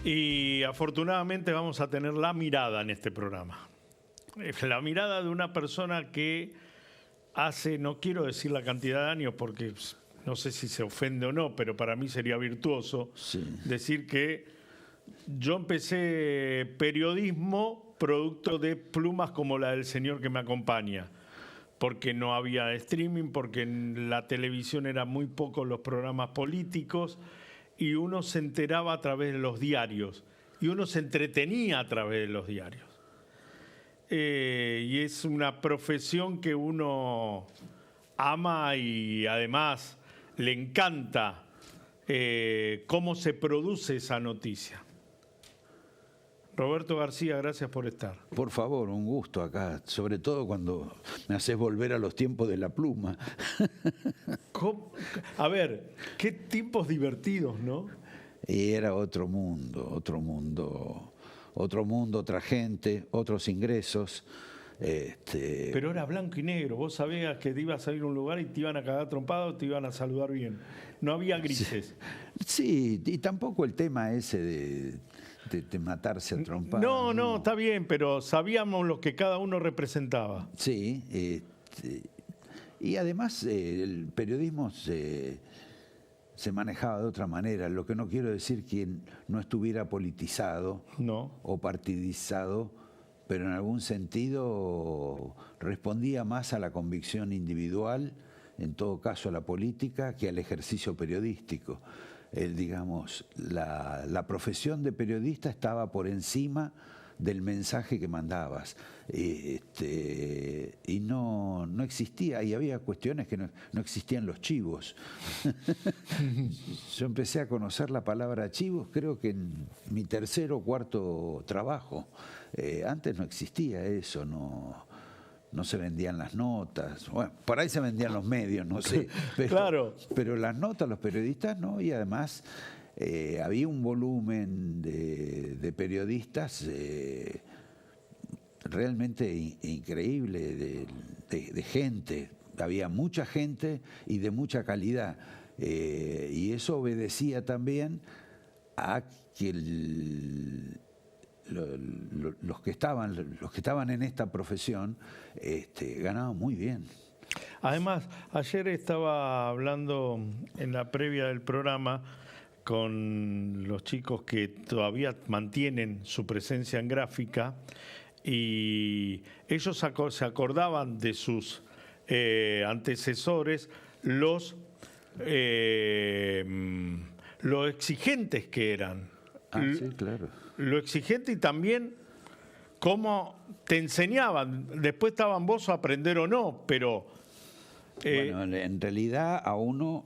Y afortunadamente vamos a tener la mirada en este programa. La mirada de una persona que hace, no quiero decir la cantidad de años porque no sé si se ofende o no, pero para mí sería virtuoso decir que yo empecé periodismo producto de plumas como la del señor que me acompaña. Porque no había streaming, porque en la televisión eran muy pocos los programas políticos y uno se enteraba a través de los diarios y uno se entretenía a través de los diarios. Y es una profesión que uno ama y además le encanta cómo se produce esa noticia. Roberto García, gracias por estar. Por favor, un gusto acá, sobre todo cuando me haces volver a los tiempos de la pluma. A ver, qué tiempos divertidos, ¿no? Y era otro mundo, otra gente, otros ingresos. Pero era blanco y negro, vos sabías que te ibas a ir a un lugar y te iban a cagar trompado, te iban a saludar bien. No había grises. Sí, y tampoco el tema ese de matarse a trompadas. No, está bien, pero sabíamos lo que cada uno representaba. Sí, y además el periodismo se manejaba de otra manera, lo que no quiero decir que no estuviera politizado o partidizado, pero en algún sentido respondía más a la convicción individual, en todo caso a la política, que al ejercicio periodístico. Digamos, la profesión de periodista estaba por encima del mensaje que mandabas. Y no existía, y había cuestiones que no existían los chivos. Yo empecé a conocer la palabra chivos creo que en mi tercer o cuarto trabajo. Antes no existía eso, no se vendían las notas. Bueno, por ahí se vendían los medios, no sé. Pero las notas, los periodistas no, y además había un volumen de periodistas realmente increíble, de gente. Había mucha gente y de mucha calidad. Y eso obedecía también a que los que estaban en esta profesión ganaban muy bien. Además, ayer estaba hablando en la previa del programa con los chicos que todavía mantienen su presencia en gráfica y ellos se acordaban de sus antecesores, lo exigentes que eran. Sí, claro. Lo exigente y también cómo te enseñaban. Después estaban vos a aprender o no, pero... Bueno, en realidad a uno...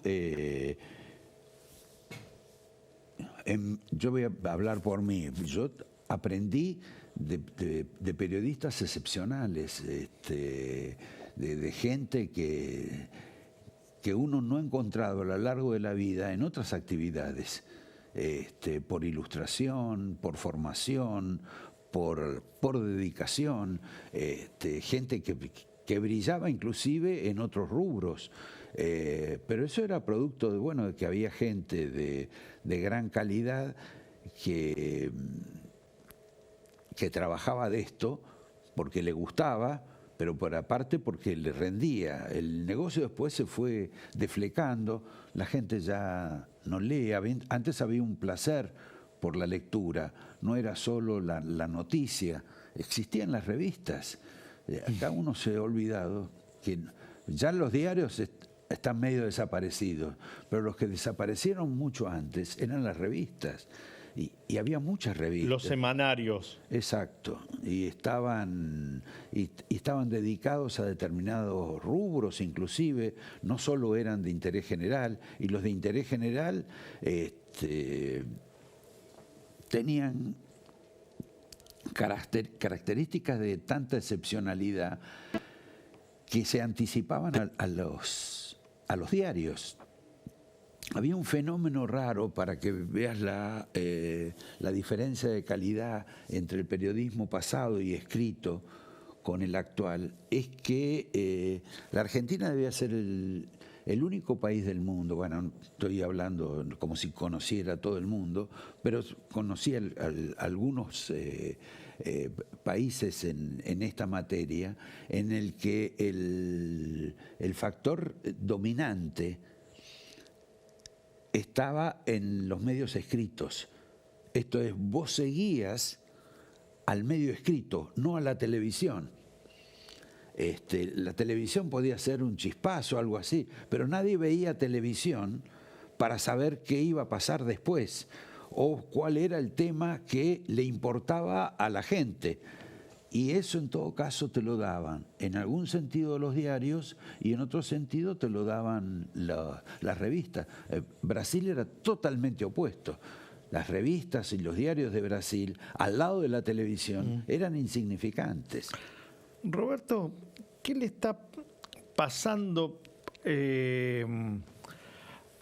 yo voy a hablar por mí. Yo aprendí de periodistas excepcionales, de gente que uno no ha encontrado a lo largo de la vida en otras actividades. Por ilustración, por formación, por dedicación, gente que brillaba inclusive en otros rubros. Pero eso era producto de que había gente de gran calidad que trabajaba de esto porque le gustaba, pero por aparte porque le rendía. El negocio después se fue deflecando, la gente ya no lee. Antes había un placer por la lectura, no era solo la noticia, existían las revistas. Acá uno se ha olvidado que ya los diarios están medio desaparecidos, pero los que desaparecieron mucho antes eran las revistas. Y había muchas revistas. Los semanarios. Exacto. Y estaban dedicados a determinados rubros, inclusive, no solo eran de interés general, y los de interés general tenían características de tanta excepcionalidad que se anticipaban a los diarios. Había un fenómeno raro, para que veas la diferencia de calidad entre el periodismo pasado y escrito con el actual, es que la Argentina debía ser el el único país del mundo, bueno, estoy hablando como si conociera todo el mundo, pero conocí algunos países en esta materia en el que el factor dominante estaba en los medios escritos. Esto es, vos seguías al medio escrito, no a la televisión. La televisión podía ser un chispazo, algo así, pero nadie veía televisión para saber qué iba a pasar después o cuál era el tema que le importaba a la gente. Y eso en todo caso te lo daban, en algún sentido los diarios y en otro sentido te lo daban las revistas. Brasil era totalmente opuesto. Las revistas y los diarios de Brasil, al lado de la televisión, eran insignificantes. Roberto, ¿qué le está pasando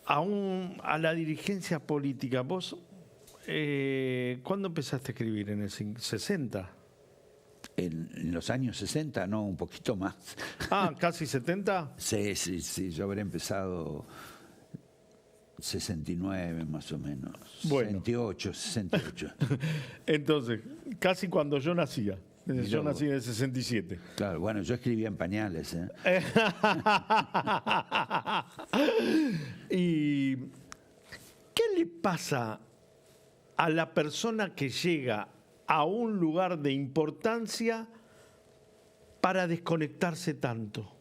a la dirigencia política? Vos, ¿cuándo empezaste a escribir? ¿En el 60? En los años 60, no, un poquito más. Ah, ¿casi 70? Sí, yo habré empezado 69 más o menos, bueno. 68. Entonces, casi cuando yo nacía. Yo nací en el 67. Claro, bueno, yo escribía en pañales. ¿Y qué le pasa a la persona que llega a un lugar de importancia para desconectarse tanto?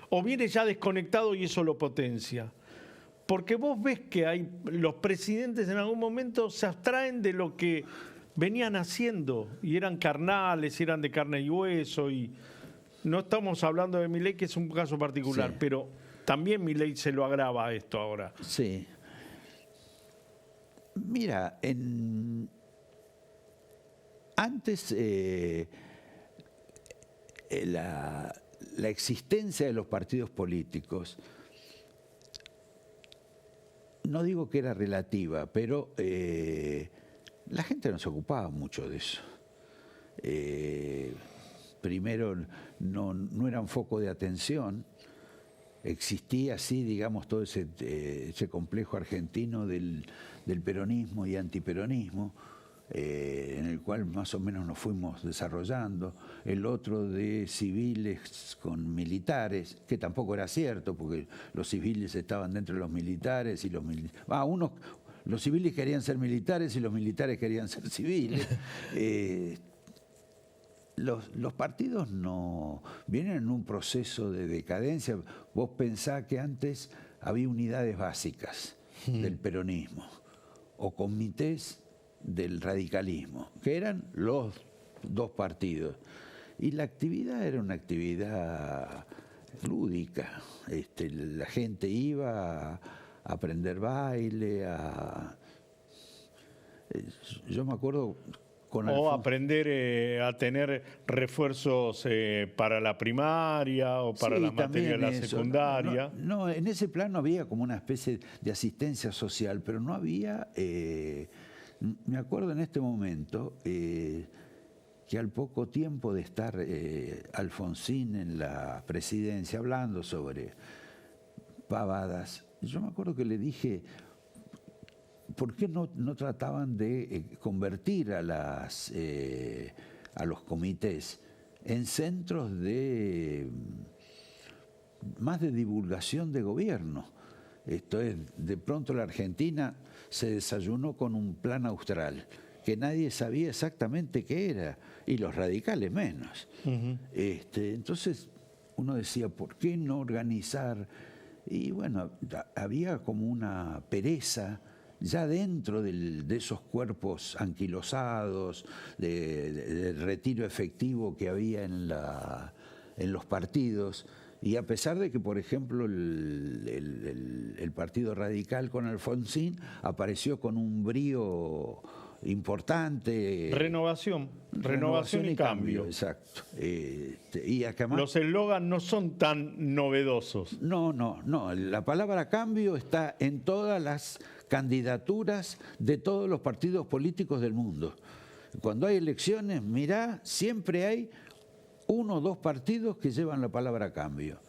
¿O viene ya desconectado y eso lo potencia? Porque vos ves que los presidentes en algún momento se abstraen de lo que venían haciendo y eran carnales, eran de carne y hueso, y no estamos hablando de Milei, que es un caso particular, sí, pero también Milei se lo agrava a esto ahora. Sí. Mira, antes la existencia de los partidos políticos, no digo que era relativa, pero la gente no se ocupaba mucho de eso. Primero, no eran foco de atención. Existía, sí, digamos, todo ese complejo argentino del peronismo y antiperonismo, en el cual más o menos nos fuimos desarrollando. El otro de civiles con militares, que tampoco era cierto, porque los civiles estaban dentro de los militares y los civiles querían ser militares y los militares querían ser civiles. Los partidos no vienen en un proceso de decadencia. Vos pensás que antes había unidades básicas del peronismo o comités del radicalismo, que eran los dos partidos. Y la actividad era una actividad lúdica. La gente iba a aprender baile, yo me acuerdo... O aprender a tener refuerzos para la primaria o para la materia de la secundaria. No, en ese plano había como una especie de asistencia social, pero no había... me acuerdo en este momento que al poco tiempo de estar Alfonsín en la presidencia hablando sobre pavadas, yo me acuerdo que le dije... ¿Por qué no trataban de convertir a los comités en centros más de divulgación de gobierno? Esto es, de pronto la Argentina se desayunó con un plan austral que nadie sabía exactamente qué era, y los radicales menos. Entonces uno decía, ¿por qué no organizar? Y bueno, había como una pereza ya dentro de esos cuerpos anquilosados, del retiro efectivo que había en los partidos. Y a pesar de que, por ejemplo, el Partido Radical con Alfonsín apareció con un brío importante. Renovación y cambio. Exacto. Y acá más, los eslogans no son tan novedosos. No. La palabra cambio está en todas las candidaturas de todos los partidos políticos del mundo. Cuando hay elecciones, mirá, siempre hay uno o dos partidos que llevan la palabra cambio.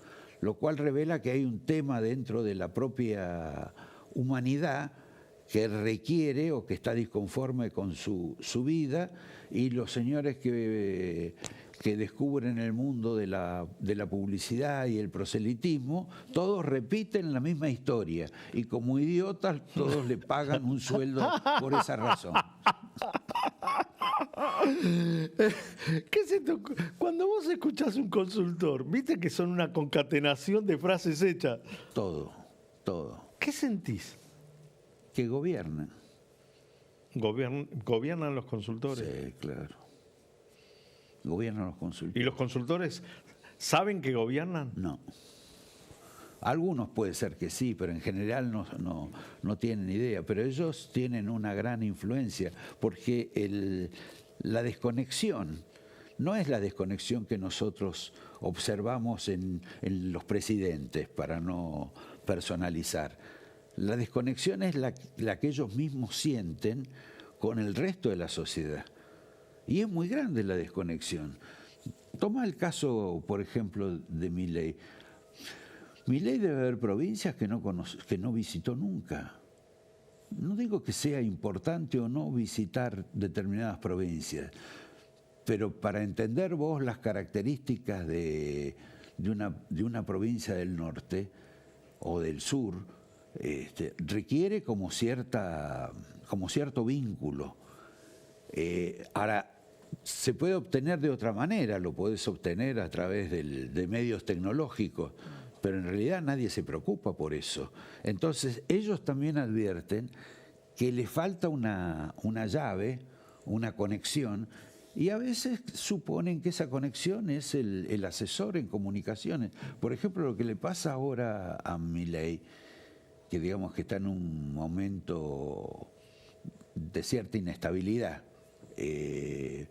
lo cual revela que hay un tema dentro de la propia humanidad que requiere o que está disconforme con su vida, y los señores que descubren el mundo de la publicidad y el proselitismo, todos repiten la misma historia, y como idiotas todos le pagan un sueldo por esa razón. Cuando vos escuchás un consultor, ¿viste que son una concatenación de frases hechas? Todo. ¿Qué sentís? Que gobiernan. ¿Gobiernan los consultores? Sí, claro. Gobiernan los consultores. ¿Y los consultores saben que gobiernan? No. Algunos puede ser que sí, pero en general no tienen idea. Pero ellos tienen una gran influencia, porque la desconexión no es la desconexión que nosotros observamos en los presidentes, para no personalizar. La desconexión es la que ellos mismos sienten con el resto de la sociedad. Y es muy grande la desconexión. Toma el caso, por ejemplo, de Milei. Milei debe haber provincias que no visitó nunca. No digo que sea importante o no visitar determinadas provincias, pero para entender vos las características de una provincia del norte o del sur, requiere como cierto vínculo. Ahora, se puede obtener de otra manera, lo podés obtener a través de medios tecnológicos, pero en realidad nadie se preocupa por eso. Entonces, ellos también advierten que les falta una llave, una conexión, y a veces suponen que esa conexión es el asesor en comunicaciones. Por ejemplo, lo que le pasa ahora a Milei, que digamos que está en un momento de cierta inestabilidad, es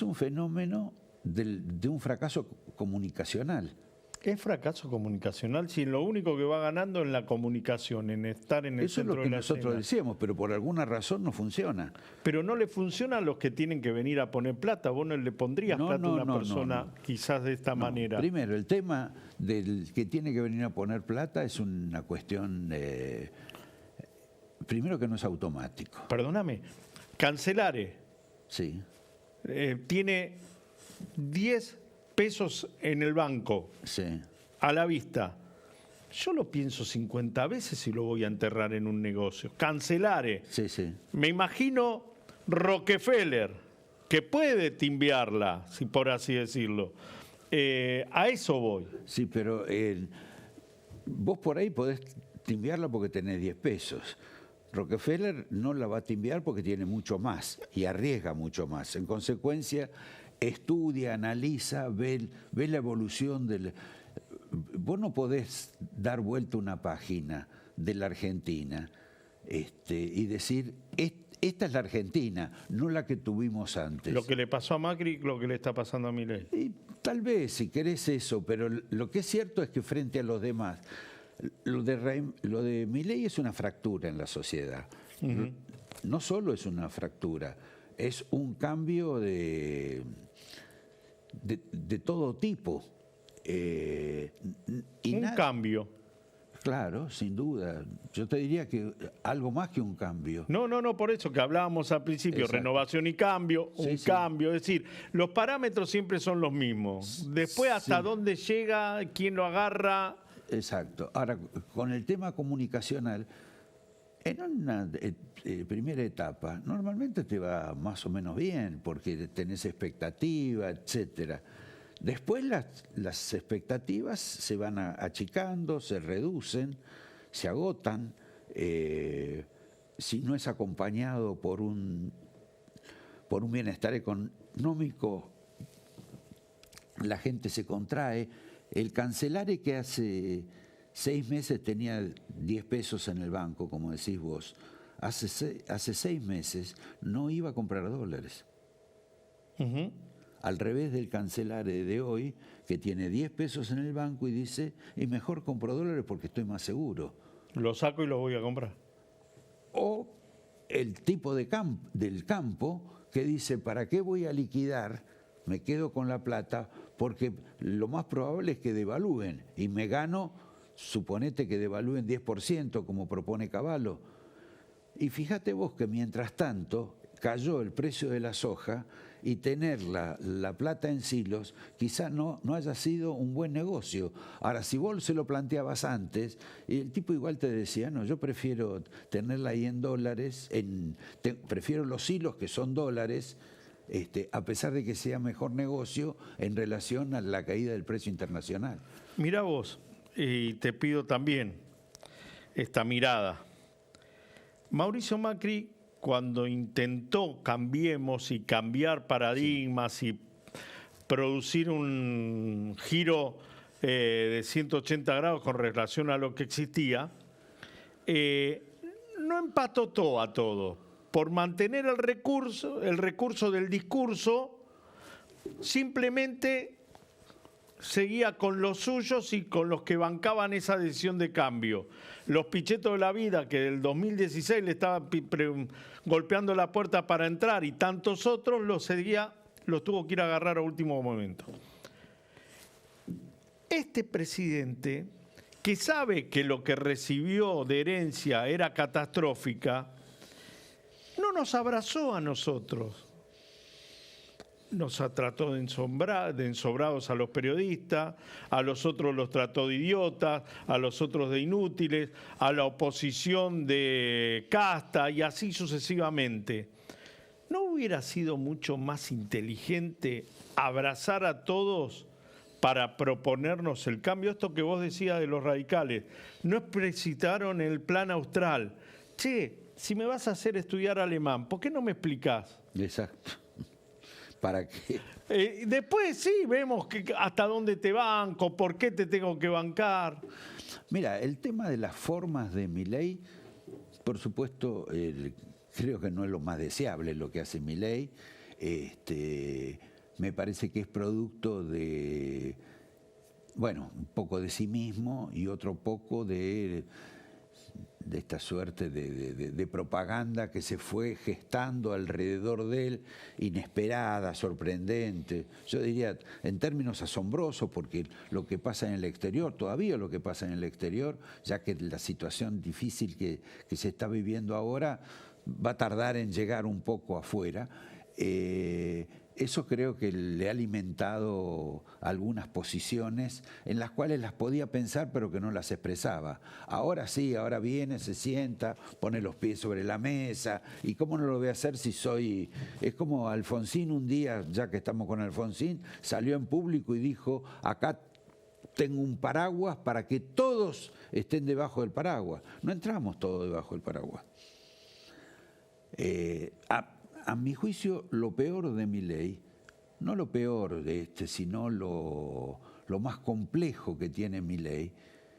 un fenómeno de un fracaso comunicacional. ¿Es fracaso comunicacional si lo único que va ganando es la comunicación, en estar en el centro de la escena? Eso es lo que nosotros decíamos, pero por alguna razón no funciona. Pero no le funciona a los que tienen que venir a poner plata. Vos no le pondrías plata a una persona quizás de esta manera. Primero, el tema del que tiene que venir a poner plata es una cuestión, primero, que no es automático. Perdóname, Cancelare sí. Tiene 10 pesos en el banco, sí, a la vista. Yo lo pienso 50 veces si lo voy a enterrar en un negocio. Cancelare. Sí, sí. Me imagino Rockefeller, que puede timbiarla, si por así decirlo. A eso voy. Sí, pero vos por ahí podés timbiarla porque tenés 10 pesos. Rockefeller no la va a timbiar porque tiene mucho más y arriesga mucho más. En consecuencia, estudia, analiza, ve la evolución del... Vos no podés dar vuelta una página de la Argentina y decir, esta es la Argentina, no la que tuvimos antes. Lo que le pasó a Macri, lo que le está pasando a Milei. Y tal vez, si querés eso, pero lo que es cierto es que frente a los demás, lo de Milei es una fractura en la sociedad. Uh-huh. No solo es una fractura, es un cambio de todo tipo. Cambio. Claro, sin duda. Yo te diría que algo más que un cambio. No, por eso que hablábamos al principio, exacto. Renovación y cambio, sí, cambio. Es decir, los parámetros siempre son los mismos. Después, hasta dónde llega, quién lo agarra. Exacto. Ahora, con el tema comunicacional, en una primera etapa, normalmente te va más o menos bien, porque tenés expectativa, etcétera. Después las expectativas se van achicando, se reducen, se agotan. Si no es acompañado por un bienestar económico, la gente se contrae. El Cancelare, que hace 6 meses tenía 10 pesos en el banco, como decís vos, hace 6 meses no iba a comprar dólares. Uh-huh. Al revés del Cancelare de hoy, que tiene 10 pesos en el banco y dice, y mejor compro dólares porque estoy más seguro. Lo saco y lo voy a comprar. O el tipo del campo que dice, ¿para qué voy a liquidar? Me quedo con la plata porque lo más probable es que devalúen, y me gano, suponete que devalúen 10%, como propone Cavallo. Y fíjate vos que mientras tanto cayó el precio de la soja, y tener la plata en silos quizás no haya sido un buen negocio. Ahora, si vos se lo planteabas antes, el tipo igual te decía, no, yo prefiero tenerla ahí en dólares, prefiero los silos que son dólares, a pesar de que sea mejor negocio en relación a la caída del precio internacional. Mira vos, y te pido también esta mirada. Mauricio Macri, cuando intentó cambiemos y cambiar paradigmas y producir un giro de 180 grados con relación a lo que existía, no empató a todo. Por mantener el recurso del discurso, simplemente seguía con los suyos y con los que bancaban esa decisión de cambio. Los pichetos de la vida, que del 2016 le estaban golpeando la puerta para entrar, y tantos otros los tuvo que ir a agarrar a último momento. Este presidente, que sabe que lo que recibió de herencia era catastrófica, no nos abrazó a nosotros. Nos trató de ensobrados a los periodistas, a los otros los trató de idiotas, a los otros de inútiles, a la oposición de casta y así sucesivamente. ¿No hubiera sido mucho más inteligente abrazar a todos para proponernos el cambio? Esto que vos decías de los radicales, no explicitaron el plan austral. Che, si me vas a hacer estudiar alemán, ¿por qué no me explicás? Exacto. ¿Para qué? Después sí, vemos hasta dónde te banco, por qué te tengo que bancar. Mira, el tema de las formas de Milei, por supuesto, creo que no es lo más deseable lo que hace Milei. Me parece que es producto de, bueno, un poco de sí mismo y otro poco de esta suerte de propaganda que se fue gestando alrededor de él, inesperada, sorprendente, yo diría en términos asombrosos, porque lo que pasa en el exterior, todavía lo que pasa en el exterior, ya que la situación difícil que se está viviendo ahora va a tardar en llegar un poco afuera. Eso creo que le ha alimentado algunas posiciones en las cuales las podía pensar pero que no las expresaba. Ahora sí, ahora viene, se sienta, pone los pies sobre la mesa. ¿Y cómo no lo voy a hacer si soy...? Es como Alfonsín un día, ya que estamos con Alfonsín, salió en público y dijo, acá tengo un paraguas para que todos estén debajo del paraguas. No entramos todos debajo del paraguas. A mi juicio, lo peor de Milei, no lo peor de sino lo más complejo que tiene Milei,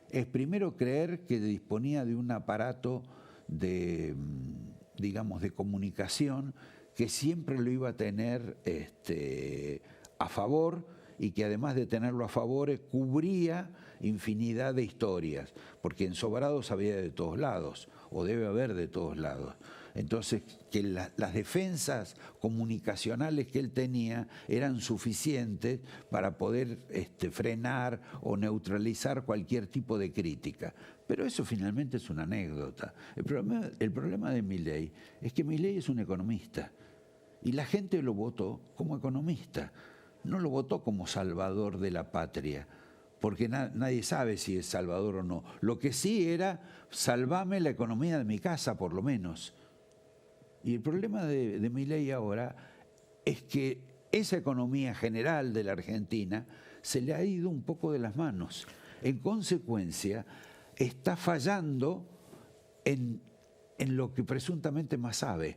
es primero creer que disponía de un aparato digamos, de comunicación que siempre lo iba a tener a favor, y que además de tenerlo a favor, cubría infinidad de historias, porque ensobrados había de todos lados, o debe haber de todos lados. Entonces, que las defensas comunicacionales que él tenía eran suficientes para poder frenar o neutralizar cualquier tipo de crítica. Pero eso finalmente es una anécdota. El problema de Milei es que Milei es un economista, y la gente lo votó como economista, no lo votó como salvador de la patria, porque nadie sabe si es salvador o no. Lo que sí era, salvame la economía de mi casa, por lo menos. Y el problema de Milei ahora es que esa economía general de la Argentina se le ha ido un poco de las manos. En consecuencia, está fallando en lo que presuntamente más sabe.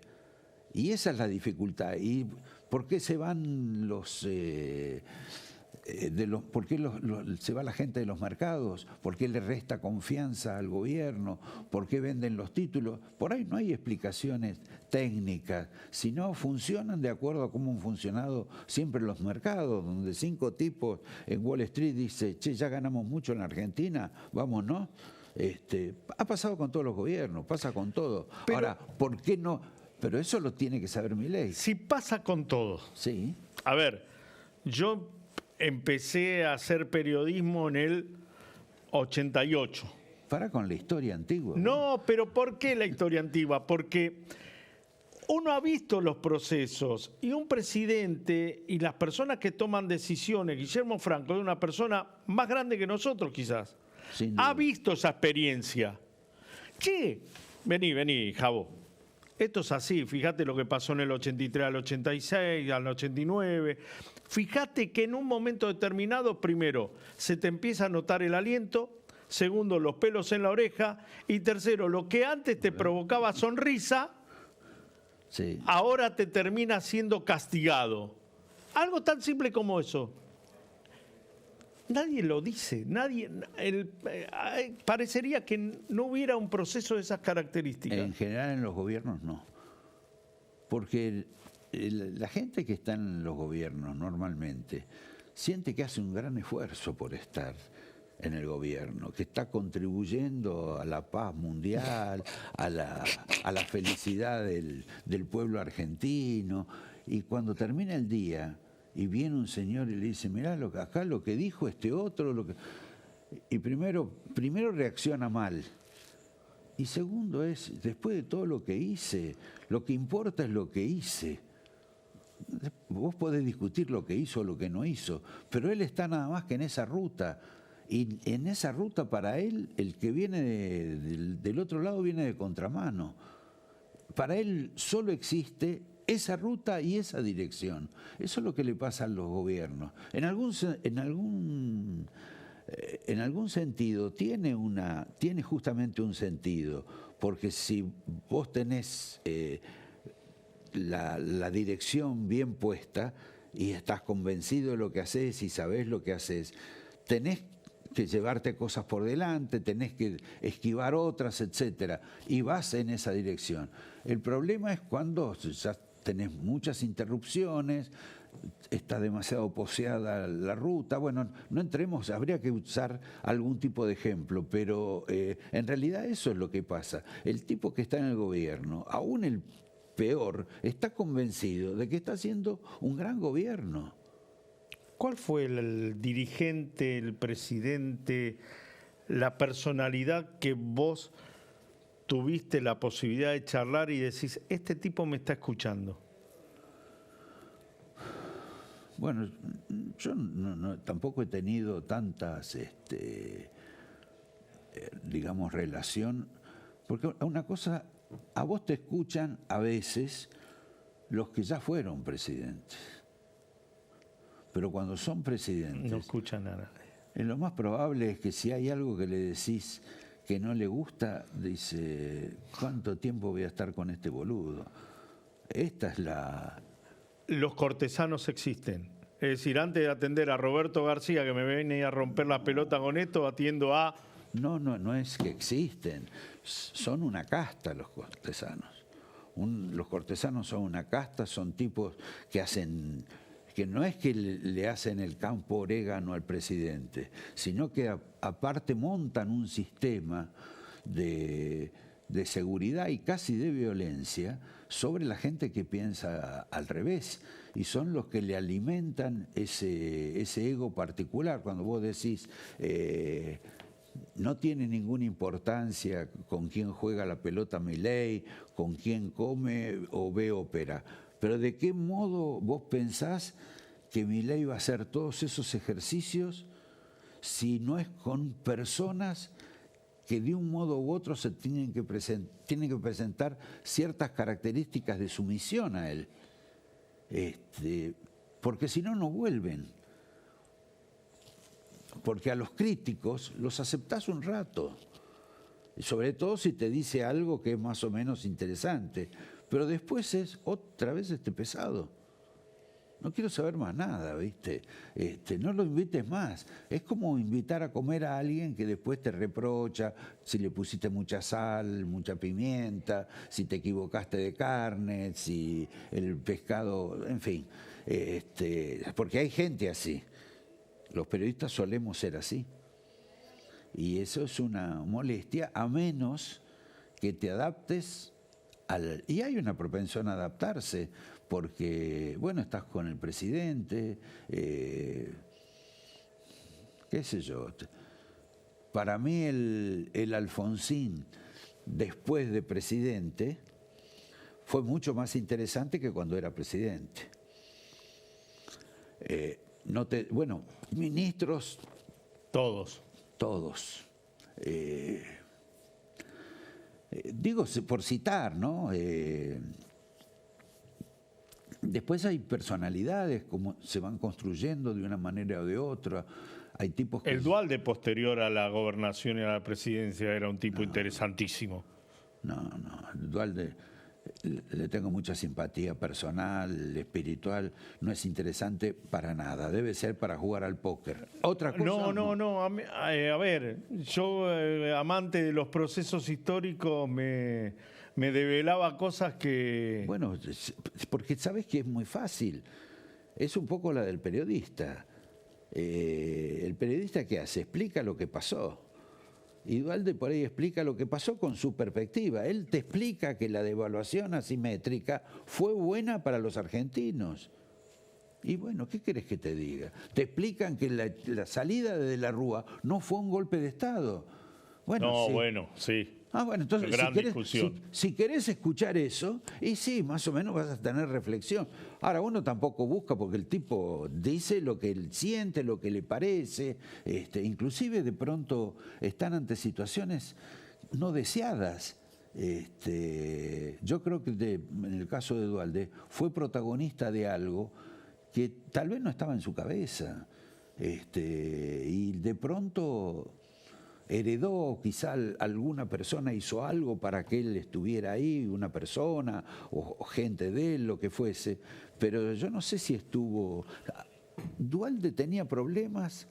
Y esa es la dificultad. ¿Y por qué se van ¿por qué se va la gente de los mercados? ¿Por qué le resta confianza al gobierno? ¿Por qué venden los títulos? Por ahí no hay explicaciones técnicas, sino funcionan de acuerdo a cómo han funcionado siempre los mercados, donde 5 tipos en Wall Street dicen, che, ya ganamos mucho en la Argentina, vámonos. Ha pasado con todos los gobiernos, pasa con todo. Pero, ahora, ¿por qué no? Pero eso lo tiene que saber Milei. Si pasa con todo. Sí. A ver, yo empecé a hacer periodismo en el 88. Para con la historia antigua. No, pero ¿por qué la historia antigua? Porque uno ha visto los procesos y un presidente y las personas que toman decisiones, Guillermo Franco es una persona más grande que nosotros quizás, ha visto esa experiencia. Che, vení, Javo. Esto es así, fíjate lo que pasó en el 83 al 86, al 89. Fíjate que en un momento determinado, primero, se te empieza a notar el aliento, segundo, los pelos en la oreja, y tercero, lo que antes te provocaba sonrisa, sí, ahora te termina siendo castigado. Algo tan simple como eso. Nadie lo dice, parecería que no hubiera un proceso de esas características. En general en los gobiernos no, porque la gente que está en los gobiernos normalmente siente que hace un gran esfuerzo por estar en el gobierno, que está contribuyendo a la paz mundial, a la felicidad del pueblo argentino, y cuando termina el día y viene un señor y le dice, mirá acá lo que dijo este otro, y primero reacciona mal. Y segundo es, después de todo lo que hice, lo que importa es lo que hice. Vos podés discutir lo que hizo o lo que no hizo, pero él está nada más que en esa ruta. Y en esa ruta para él, el que viene del otro lado viene de contramano. Para él solo existe esa ruta y esa dirección. Eso es lo que le pasa a los gobiernos. En algún sentido tiene justamente un sentido, porque si vos tenés la dirección bien puesta y estás convencido de lo que haces y sabés lo que haces, tenés que llevarte cosas por delante, tenés que esquivar otras, etcétera, y vas en esa dirección. El problema es cuando ya tenés muchas interrupciones, está demasiado poseada la ruta. Bueno, no entremos, habría que usar algún tipo de ejemplo, pero en realidad eso es lo que pasa. El tipo que está en el gobierno, aún el peor, está convencido de que está haciendo un gran gobierno. ¿Cuál fue el dirigente, el presidente, la personalidad que vos tuviste la posibilidad de charlar y decís, este tipo me está escuchando? Bueno, yo tampoco he tenido tantas, digamos, relación, porque una cosa, a vos te escuchan a veces los que ya fueron presidentes. Pero cuando son presidentes, no escuchan nada. Lo más probable es que si hay algo que le decís que no le gusta, dice, ¿cuánto tiempo voy a estar con este boludo? Esta es la... Los cortesanos existen. Es decir, antes de atender a Roberto García, que me viene a romper la pelota con esto, atiendo a... No es que existen. Son una casta los cortesanos. Los cortesanos son una casta, son tipos que hacen... que no es que le hacen el campo orégano al presidente, sino que aparte montan un sistema de seguridad y casi de violencia sobre la gente que piensa al revés, y son los que le alimentan ese ego particular. Cuando vos decís, no tiene ninguna importancia con quién juega la pelota Milei, con quién come o ve ópera, pero ¿de qué modo vos pensás que Milei va a hacer todos esos ejercicios si no es con personas que de un modo u otro se tienen que presentar ciertas características de sumisión a él? Porque si no, no vuelven. Porque a los críticos los aceptás un rato, y sobre todo si te dice algo que es más o menos interesante, pero después es otra vez pesado. No quiero saber más nada, ¿viste? No lo invites más. Es como invitar a comer a alguien que después te reprocha si le pusiste mucha sal, mucha pimienta, si te equivocaste de carne, si el pescado, en fin. Porque hay gente así. Los periodistas solemos ser así. Y eso es una molestia, a menos que te adaptes y hay una propensión a adaptarse, porque, bueno, estás con el presidente, qué sé yo. Para mí el Alfonsín, después de presidente, fue mucho más interesante que cuando era presidente. Bueno, ministros... Todos. Digo, por citar, ¿no? Después hay personalidades, como se van construyendo de una manera o de otra. Hay tipos que... El Duhalde posterior a la gobernación y a la presidencia era un tipo interesantísimo. No, el Duhalde le tengo mucha simpatía personal, espiritual. No es interesante para nada. Debe ser para jugar al póker. Otra cosa. No. A ver, yo, amante de los procesos históricos, me develaba cosas que... Bueno, porque sabes que es muy fácil. Es un poco la del periodista. El periodista, ¿qué hace? Explica lo que pasó. Y Duhalde por ahí explica lo que pasó con su perspectiva. Él te explica que la devaluación asimétrica fue buena para los argentinos. Y bueno, ¿qué querés que te diga? Te explican que la salida de la Rúa no fue un golpe de Estado. Bueno, sí. Bueno, entonces si querés escuchar eso, y sí, más o menos vas a tener reflexión. Ahora, uno tampoco busca, porque el tipo dice lo que él siente, lo que le parece, inclusive de pronto están ante situaciones no deseadas. Yo creo que en el caso de Duhalde fue protagonista de algo que tal vez no estaba en su cabeza, y de pronto heredó, quizá alguna persona hizo algo para que él estuviera ahí, una persona o gente de él, lo que fuese, pero yo no sé si estuvo... Duhalde tenía problemas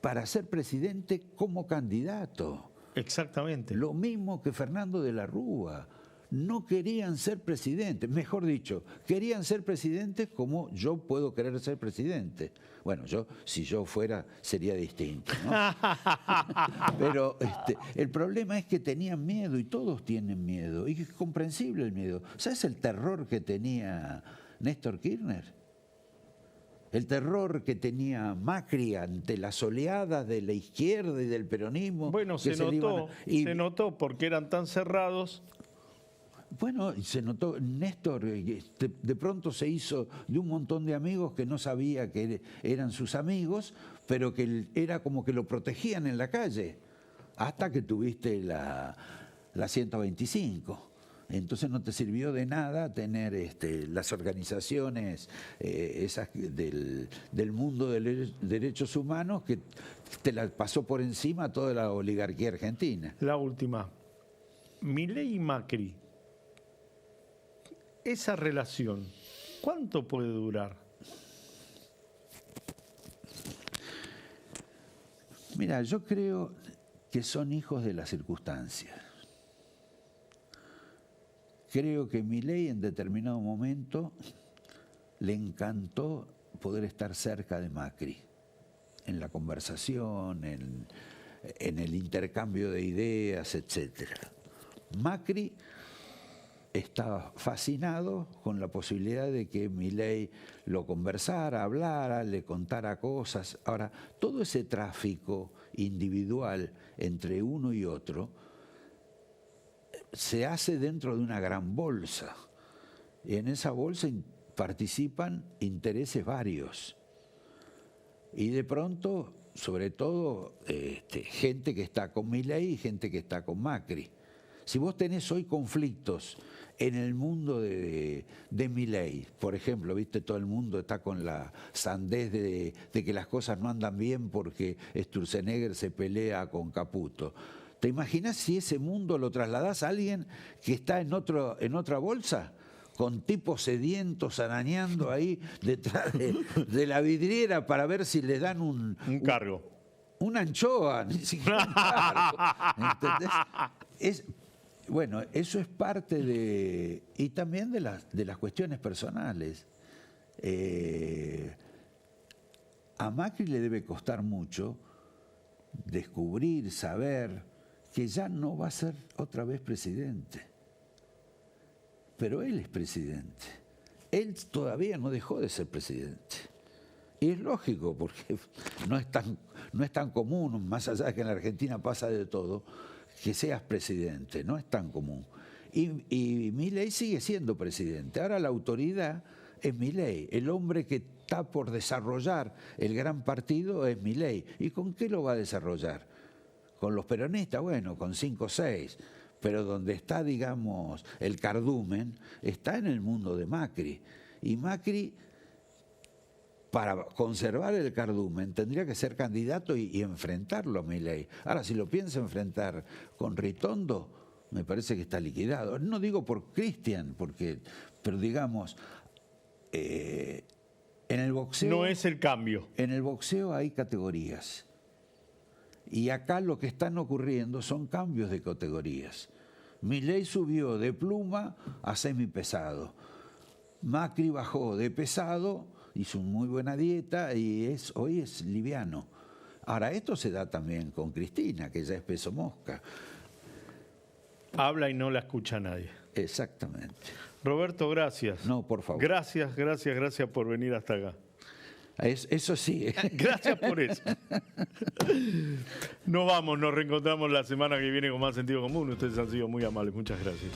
para ser presidente como candidato. Exactamente. Lo mismo que Fernando de la Rúa. No querían ser presidentes, mejor dicho, querían ser presidentes como yo puedo querer ser presidente. Bueno, si yo fuera, sería distinto, ¿no? Pero el problema es que tenían miedo, y todos tienen miedo, y es comprensible el miedo. ¿Sabes el terror que tenía Néstor Kirchner? El terror que tenía Macri ante las oleadas de la izquierda y del peronismo. Bueno, se notó porque eran tan cerrados. Bueno, se notó, Néstor de pronto se hizo de un montón de amigos que no sabía que eran sus amigos, pero que era como que lo protegían en la calle, hasta que tuviste la 125. Entonces no te sirvió de nada tener las organizaciones esas del mundo de derechos humanos, que te la pasó por encima toda la oligarquía argentina. La última, Milei y Macri. Esa relación, ¿cuánto puede durar? Mira, yo creo que son hijos de las circunstancias. Creo que Milei en determinado momento le encantó poder estar cerca de Macri, en la conversación, en el intercambio de ideas, etc. Macri estaba fascinado con la posibilidad de que Milei lo conversara, hablara, le contara cosas. Ahora, todo ese tráfico individual entre uno y otro se hace dentro de una gran bolsa. Y en esa bolsa participan intereses varios. Y de pronto, sobre todo, gente que está con Milei y gente que está con Macri. Si vos tenés hoy conflictos en el mundo de Milei, por ejemplo, viste, todo el mundo está con la sandez de que las cosas no andan bien porque Sturzenegger se pelea con Caputo. ¿Te imaginas si ese mundo lo trasladás a alguien que está en otra bolsa? Con tipos sedientos arañando ahí detrás de la vidriera para ver si le dan un cargo. Una anchoa, ni siquiera un cargo. ¿Entendés? Bueno, eso es parte y también de las cuestiones personales. A Macri le debe costar mucho descubrir, saber que ya no va a ser otra vez presidente. Pero él es presidente. Él todavía no dejó de ser presidente. Y es lógico, porque no es tan común, más allá de que en la Argentina pasa de todo, que seas presidente, no es tan común. Y Milei sigue siendo presidente. Ahora la autoridad es Milei, el hombre que está por desarrollar el gran partido es Milei. ¿Y con qué lo va a desarrollar? Con los peronistas, bueno, con 5 o 6, pero donde está, digamos, el cardumen, está en el mundo de Macri. Y Macri, para conservar el cardumen, tendría que ser candidato y enfrentarlo a Milei. Ahora, si lo piensa enfrentar con Ritondo, me parece que está liquidado. No digo por Cristian, pero digamos, en el boxeo... No es el cambio. En el boxeo hay categorías. Y acá lo que están ocurriendo son cambios de categorías. Milei subió de pluma a semipesado. Macri bajó de pesado, hizo una muy buena dieta y hoy es liviano. Ahora, esto se da también con Cristina, que ya es peso mosca. Habla y no la escucha nadie. Exactamente. Roberto, gracias. No, por favor. Gracias por venir hasta acá. Eso sí. Gracias por eso. Nos vamos, nos reencontramos la semana que viene con más sentido común. Ustedes han sido muy amables. Muchas gracias.